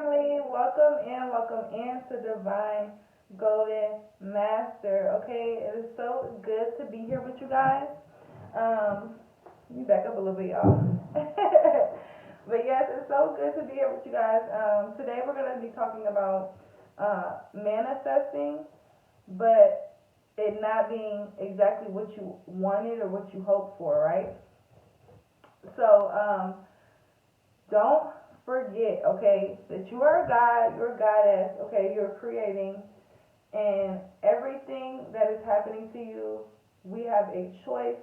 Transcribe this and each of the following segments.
family. Welcome in to Divine Golden Master. Okay, it is so good to be here with you guys. Let me back up a little bit, y'all. But yes, it's so good to be here with you guys. Today we're going to be talking about manifesting, but it not being exactly what you wanted or what you hoped for, right? So, don't forget, okay, that you are a God, you're a goddess, okay, you're creating, and everything that is happening to you, we have a choice,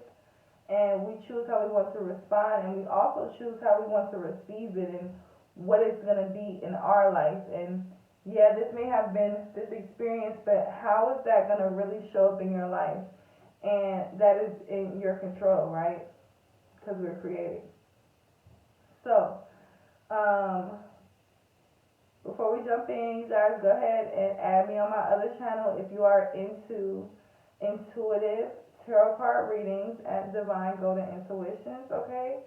and we choose how we want to respond, and we also choose how we want to receive it, and what it's going to be in our life. And yeah, this may have been this experience, but how is that going to really show up in your life? And that is in your control, right? Because we're creating. So, um, before we jump in, you guys go ahead and add me on my other channel if you are into intuitive tarot card readings at Divine Golden Intuitions, okay?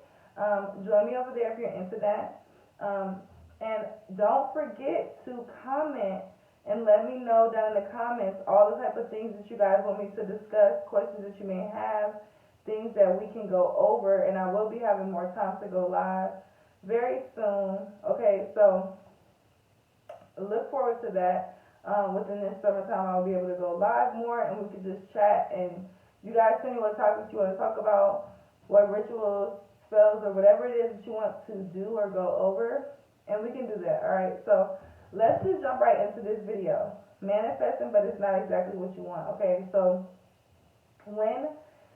Join me over there if you're into that. And don't forget to comment and let me know down in the comments all the type of things that you guys want me to discuss, questions that you may have, things that we can go over, and I will be having more time to go live very soon. Okay, so look forward to that. Within this summertime, I'll be able to go live more, and we can just chat. And you guys tell me what topics you want to talk about, what rituals, spells, or whatever it is that you want to do or go over, and we can do that. All right. So let's just jump right into this video. Manifesting, but it's not exactly what you want. Okay. So when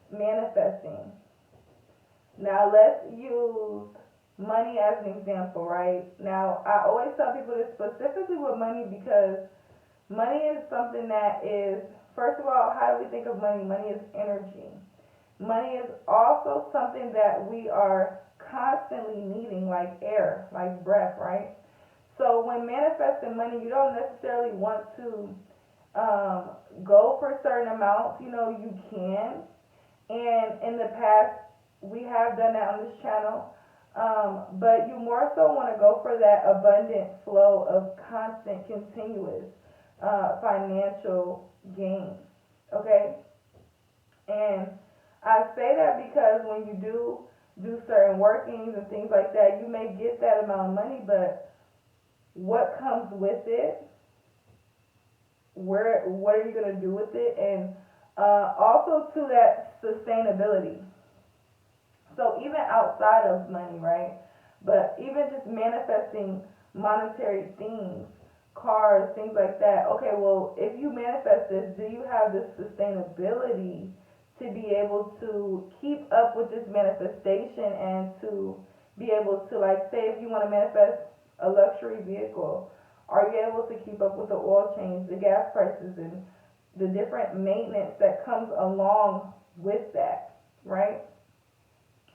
manifesting, now let's use money as an example, right? Now, I always tell people this specifically with money because money is something that is, first of all, how do we think of money? Money is energy. Money is also something that we are constantly needing, like air, like breath, right? So when manifesting money, you don't necessarily want to go for certain amounts. You know, you can. And in the past, we have done that on this channel. But you more so want to go for that abundant flow of constant, continuous financial gain. Okay? And I say that because when you do certain workings and things like that, you may get that amount of money, but what comes with it? What are you going to do with it? And also to that sustainability. So even outside of money, right? But even just manifesting monetary things, cars, things like that. Okay, well, if you manifest this, do you have the sustainability to be able to keep up with this manifestation and to be able to, like, say if you want to manifest a luxury vehicle, are you able to keep up with the oil change, the gas prices, and the different maintenance that comes along with that, right?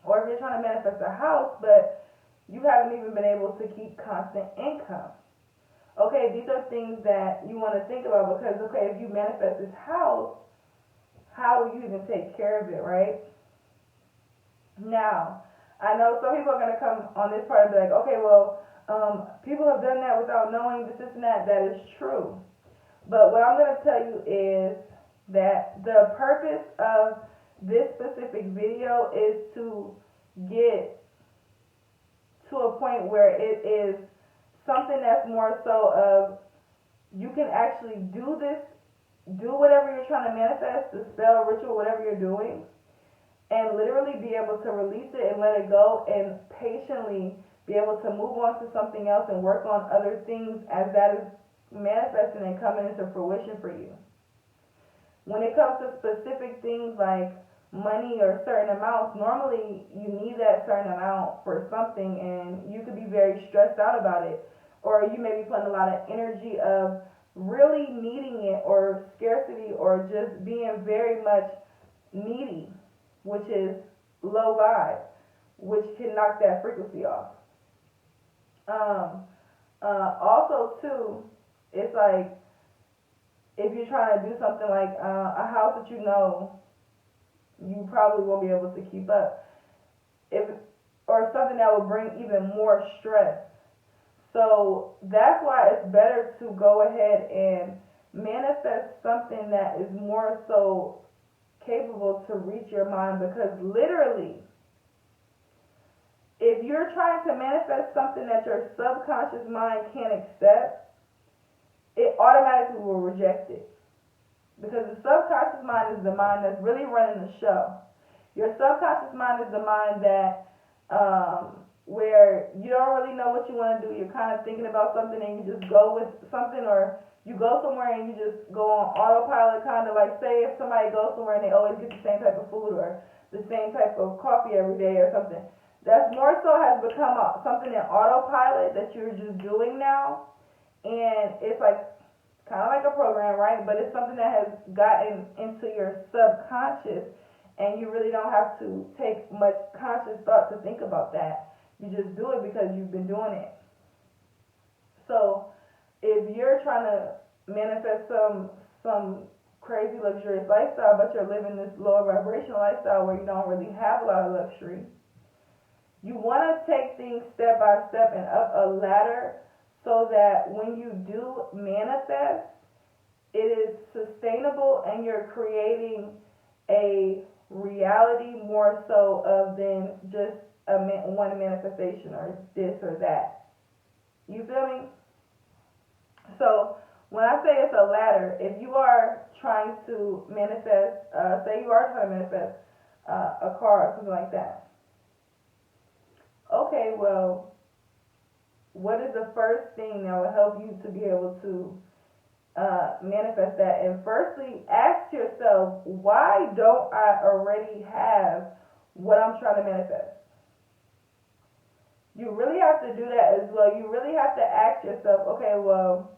Or if you're trying to manifest a house, but you haven't even been able to keep constant income. Okay, these are things that you want to think about because, okay, if you manifest this house, how will you even take care of it, right? Now, I know some people are going to come on this part and be like, okay, well, people have done that without knowing this and that. That is true. But what I'm going to tell you is that the purpose of this specific video is to get to a point where it is something that's more so of you can actually do this, do whatever you're trying to manifest, the spell, ritual, whatever you're doing, and literally be able to release it and let it go and patiently be able to move on to something else and work on other things as that is manifesting and coming into fruition for you. When it comes to specific things like money or certain amounts, normally you need that certain amount for something and you could be very stressed out about it, or you may be putting a lot of energy of really needing it or scarcity or just being very much needy, which is low vibe, which can knock that frequency off. Also too, it's like if you're trying to do something like a house that you know you probably won't be able to keep up, if or something that will bring even more stress. So that's why it's better to go ahead and manifest something that is more so capable to reach your mind, because literally, if you're trying to manifest something that your subconscious mind can't accept, it automatically will reject it. Because the subconscious mind is the mind that's really running the show. Your subconscious mind is the mind that, where you don't really know what you want to do. You're kind of thinking about something and you just go with something, or you go somewhere and you just go on autopilot, kind of like, say if somebody goes somewhere and they always get the same type of food or the same type of coffee every day or something. That's more so has become something in autopilot that you're just doing now. And it's like kind of like a program, right? But it's something that has gotten into your subconscious, and you really don't have to take much conscious thought to think about that. You just do it because you've been doing it. So if you're trying to manifest some crazy luxurious lifestyle, but you're living this lower vibrational lifestyle where you don't really have a lot of luxury, you want to take things step by step and up a ladder, so that when you do manifest, it is sustainable and you're creating a reality more so of than just one manifestation or this or that. You feel me? So when I say it's a ladder, if you are trying to manifest, say you are trying to manifest a car or something like that. Okay, well, what is the first thing that will help you to be able to manifest that? And firstly, ask yourself, why don't I already have what I'm trying to manifest? You really have to do that as well. You really have to ask yourself, okay, well,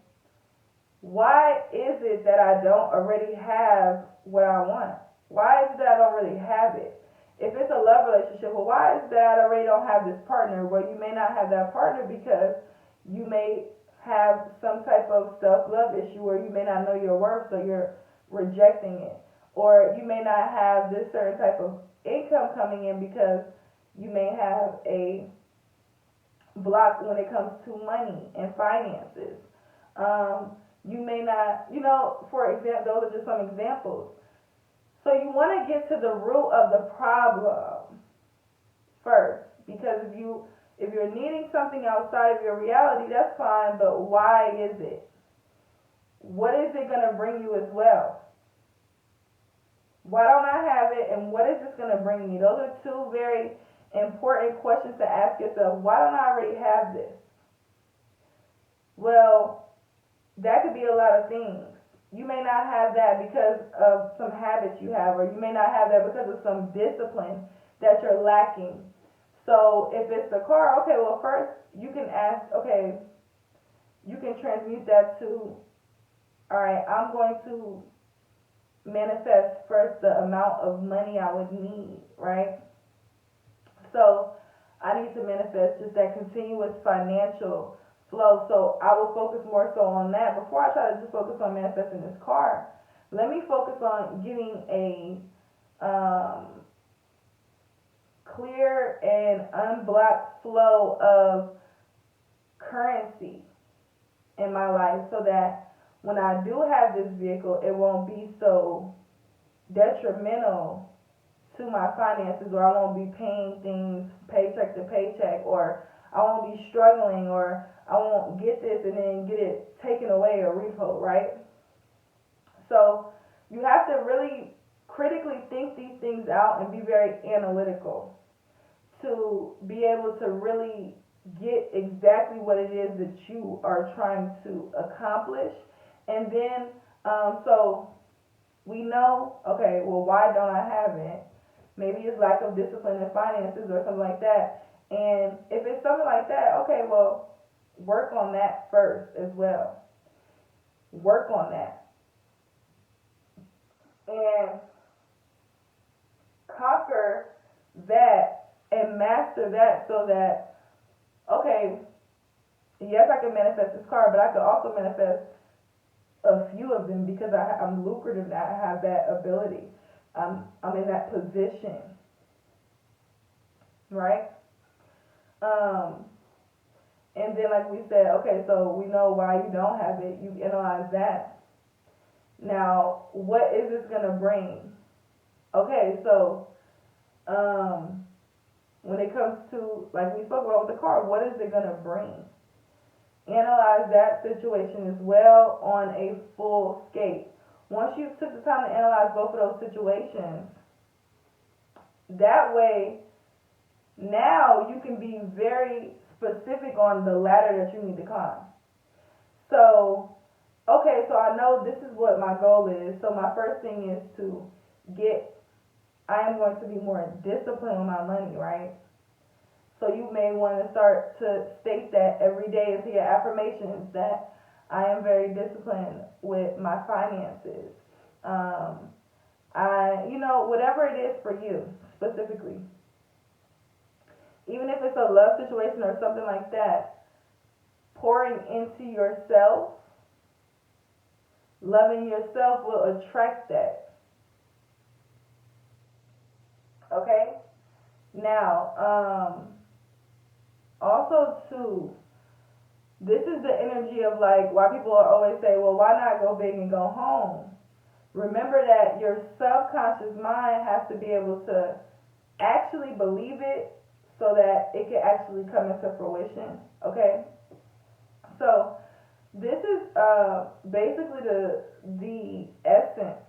why is it that I don't already have what I want? Why is it that I don't really have it? If it's a love relationship, well, why is it that I already don't have this partner? Well, you may not have that partner because you may have some type of self-love issue, or you may not know your worth, so you're rejecting it. Or you may not have this certain type of income coming in because you may have a block when it comes to money and finances. You may not, for example, those are just some examples. So you want to get to the root of the problem first, because if you're needing something outside of your reality, that's fine, but why is it? What is it going to bring you as well? Why don't I have it, and what is this going to bring me? Those are two very important questions to ask yourself. Why don't I already have this? Well, that could be a lot of things. You may not have that because of some habits you have, or you may not have that because of some discipline that you're lacking. So if it's the car, okay, well, first you can ask, okay, you can transmute that to, all right, I'm going to manifest first the amount of money I would need, right? So I need to manifest just that continuous financial flow. So I will focus more so on that before I try to just focus on manifesting this car. Let me focus on getting a clear and unblocked flow of currency in my life, so that when I do have this vehicle, it won't be so detrimental to my finances, or I won't be paying things paycheck to paycheck, or I won't be struggling, or I won't get this and then get it taken away or repo, right? So you have to really critically think these things out and be very analytical to be able to really get exactly what it is that you are trying to accomplish. And then, so we know, okay, well, why don't I have it? Maybe it's lack of discipline in finances or something like that. And if it's something like that, okay, well, work on that first as well. Work on that. And conquer that and master that, so that, okay, yes, I can manifest this car, but I could also manifest a few of them because I'm lucrative now. I have that ability. I'm in that position, right? And then, like we said, okay, so we know why you don't have it. You analyze that. Now, what is this going to bring? Okay, so when it comes to, like we spoke about with the car, what is it going to bring? Analyze that situation as well on a full scale. Once you took the time to analyze both of those situations, that way, now you can be very specific on the ladder that you need to climb. So, okay, so I know this is what my goal is. So my first thing is to I am going to be more disciplined with my money, right? So you may want to start to state that every day into your affirmations that I am very disciplined with my finances. Whatever it is for you specifically. Even if it's a love situation or something like that, pouring into yourself, loving yourself will attract that. Okay? Now, also too, this is the energy of like why people always say, well, why not go big and go home? Remember that your subconscious mind has to be able to actually believe it so that it can actually come into fruition. Okay? So this is basically the essence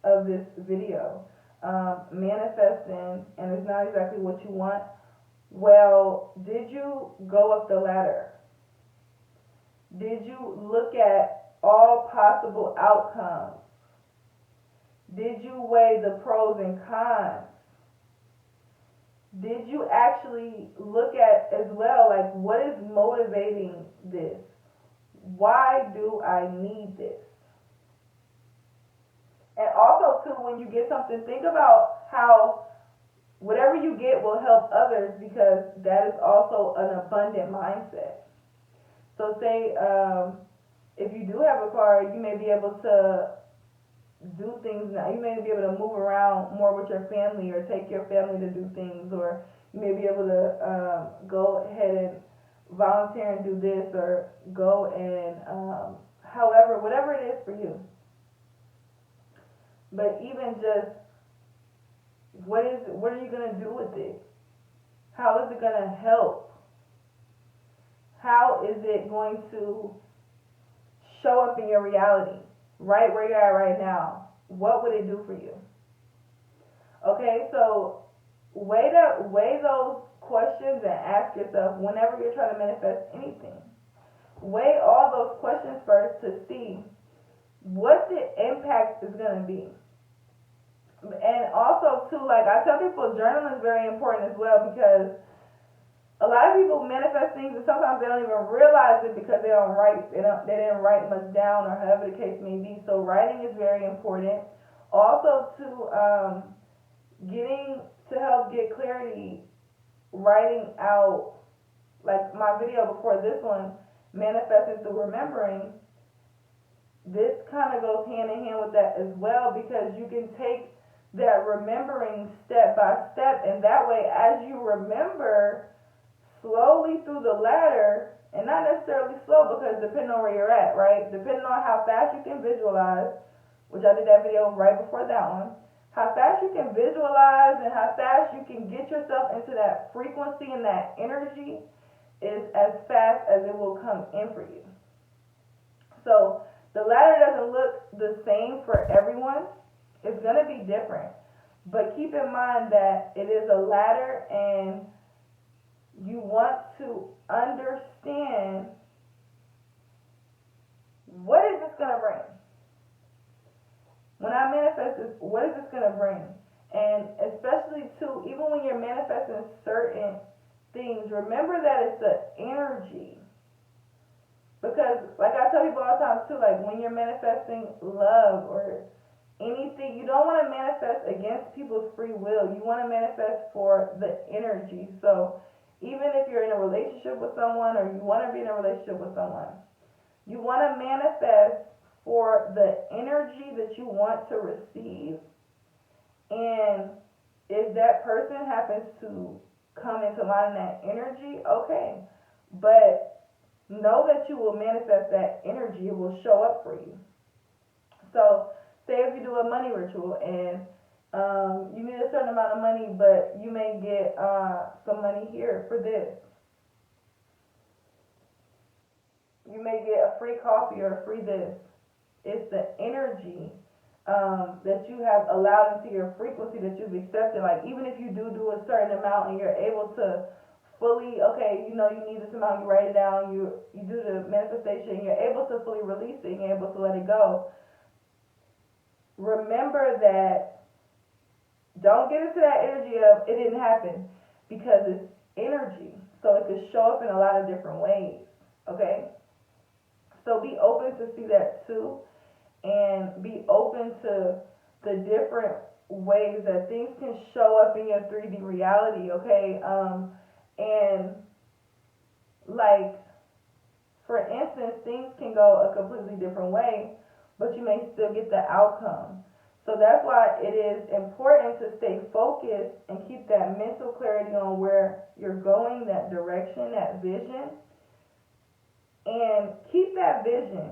of this video. Manifesting, and it's not exactly what you want. Well, did you go up the ladder? Did you look at all possible outcomes? Did you weigh the pros and cons? Did you actually look at as well, like, what is motivating this? Why do I need this? And also, too, when you get something, think about how whatever you get will help others, because that is also an abundant mindset. So say if you do have a car, you may be able to do things now. You may be able to move around more with your family or take your family to do things, or you may be able to go ahead and volunteer and do this, or go and however, whatever it is for you. But even just what are you going to do with it? How is it going to help? How is it going to show up in your reality? Right where you're at right now. What would it do for you? Okay, so weigh those questions and ask yourself whenever you're trying to manifest anything. Weigh all those questions first to see what the impact is going to be. And also, too, like I tell people, journaling is very important as well, because a lot of people manifest things and sometimes they don't even realize it because they didn't write much down, or however the case may be. So writing is very important. Also, to getting to help get clarity, writing out, like my video before this one, manifesting through remembering. This kind of goes hand in hand with that as well, because you can take that remembering step by step, and that way, as you remember, slowly through the ladder, and not necessarily slow, because depending on where you're at, right? Depending on how fast you can visualize, which I did that video right before that one, how fast you can visualize and how fast you can get yourself into that frequency and that energy is as fast as it will come in for you. So the ladder doesn't look the same for everyone. It's going to be different. But keep in mind that it is a ladder, and you want to understand, what is this going to bring? When I manifest this, what is this going to bring? And especially, too, even when you're manifesting certain things, remember that it's an energy. Because, like I tell people all the time, too, like when you're manifesting love or anything, you don't want to manifest against people's free will. You want to manifest for the energy. So even if you're in a relationship with someone, or you want to be in a relationship with someone, you want to manifest for the energy that you want to receive. And if that person happens to come into line in that energy, okay. But know that you will manifest that energy. It will show up for you. So, say if you do a money ritual and you need a certain amount of money, but you may get some money here for this. You may get a free coffee or a free this. It's the energy that you have allowed into your frequency that you've accepted. Like, even if you do a certain amount and you're able to fully, okay, you know you need this amount, you write it down, you do the manifestation, you're able to fully release it, and you're able to let it go. Remember that, don't get into that energy of it didn't happen, because it's energy. So it could show up in a lot of different ways, okay? So be open to see that too, and be open to the different ways that things can show up in your 3D reality, okay? And like, for instance, things can go a completely different way, but you may still get the outcome. So that's why it is important to stay focused and keep that mental clarity on where you're going, that direction, that vision, and keep that vision.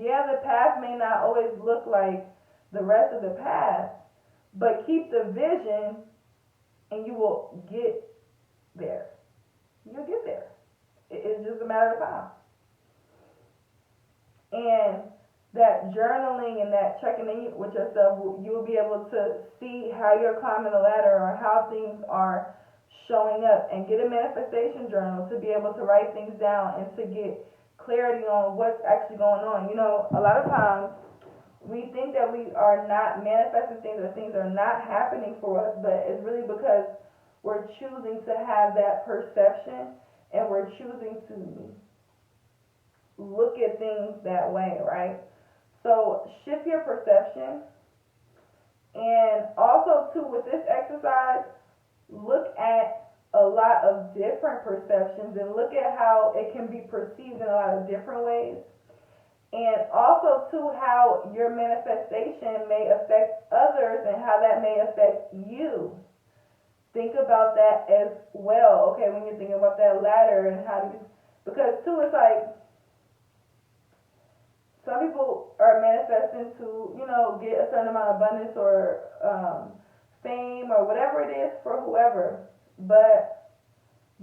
Yeah, the path may not always look like the rest of the path, but keep the vision and you will get there. You'll get there. It's just a matter of time. And that journaling and that checking in with yourself, you'll be able to see how you're climbing the ladder or how things are showing up. And get a manifestation journal to be able to write things down and to get clarity on what's actually going on. You know, a lot of times we think that we are not manifesting things or things are not happening for us, but it's really because we're choosing to have that perception and we're choosing to look at things that way, right? So shift your perception. And also too, with this exercise, look at a lot of different perceptions and look at how it can be perceived in a lot of different ways. And also too, how your manifestation may affect others and how that may affect you. Think about that as well, okay, when you're thinking about that ladder and how do you, because too, it's like, some people are manifesting to, you know, get a certain amount of abundance or fame or whatever it is for whoever. But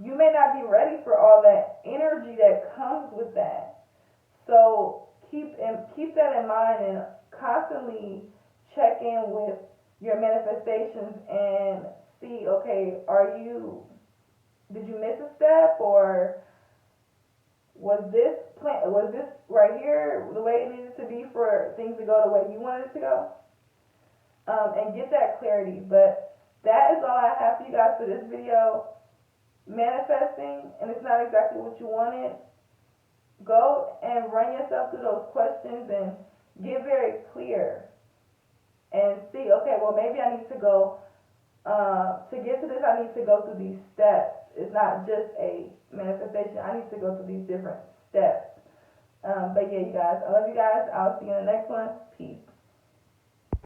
you may not be ready for all that energy that comes with that. So keep that in mind and constantly check in with your manifestations and see, okay, did you miss a step, or was this right here the way it needed to be for things to go the way you wanted it to go? And get that clarity. But that is all I have for you guys for this video. Manifesting, and it's not exactly what you wanted. Go and run yourself through those questions and get very clear. And see, okay, well, maybe I need to go, to get to this, I need to go through these steps. It's not just a manifestation. I need to go through these different steps. But yeah, you guys, I love you guys. I'll see you in the next one. Peace.